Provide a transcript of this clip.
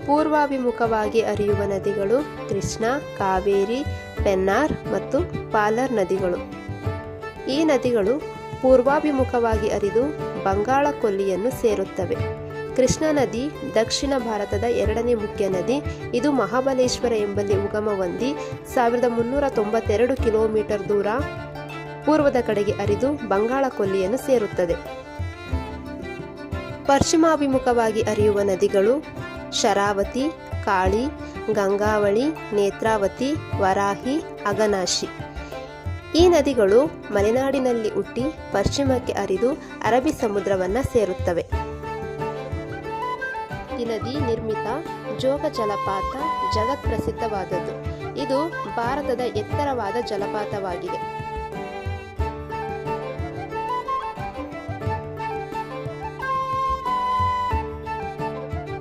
ಪೂರ್ವಾಭಿಮುಖವಾಗಿ ಹರಿಯುವ ನದಿಗಳು ಕೃಷ್ಣ, ಕಾವೇರಿ, ಪೆನ್ನಾರ್ ಮತ್ತು ಪಾಲರ್ ನದಿಗಳು. ಈ ನದಿಗಳು ಪೂರ್ವಾಭಿಮುಖವಾಗಿ ಹರಿದು ಬಂಗಾಳ ಕೊಲ್ಲಿಯನ್ನು ಸೇರುತ್ತವೆ. ಕೃಷ್ಣಾ ನದಿ ದಕ್ಷಿಣ ಭಾರತದ ಎರಡನೇ ಮುಖ್ಯ ನದಿ. ಇದು ಮಹಾಬಲೇಶ್ವರ ಎಂಬಲ್ಲಿ ಉಗಮ ಹೊಂದಿ 1392 ಕಿಲೋಮೀಟರ್ ದೂರ ಪೂರ್ವದ ಕಡೆಗೆ ಹರಿದು ಬಂಗಾಳ ಕೊಲ್ಲಿಯನ್ನು ಸೇರುತ್ತದೆ. ಪಶ್ಚಿಮಾಭಿಮುಖವಾಗಿ ಹರಿಯುವ ನದಿಗಳು ಶರಾವತಿ, ಕಾಳಿ, ಗಂಗಾವಳಿ, ನೇತ್ರಾವತಿ, ವರಾಹಿ, ಅಘನಾಶಿ. ಈ ನದಿಗಳು ಮಲೆನಾಡಿನಲ್ಲಿ ಹುಟ್ಟಿ ಪಶ್ಚಿಮಕ್ಕೆ ಹರಿದು ಅರಬ್ಬಿ ಸಮುದ್ರವನ್ನು ಸೇರುತ್ತವೆ. ಈ ನದಿ ನಿರ್ಮಿತ ಜೋಗ ಜಲಪಾತ ಜಗತ್ ಪ್ರಸಿದ್ಧವಾದದ್ದು. ಇದು ಭಾರತದ ಎತ್ತರವಾದ ಜಲಪಾತವಾಗಿದೆ.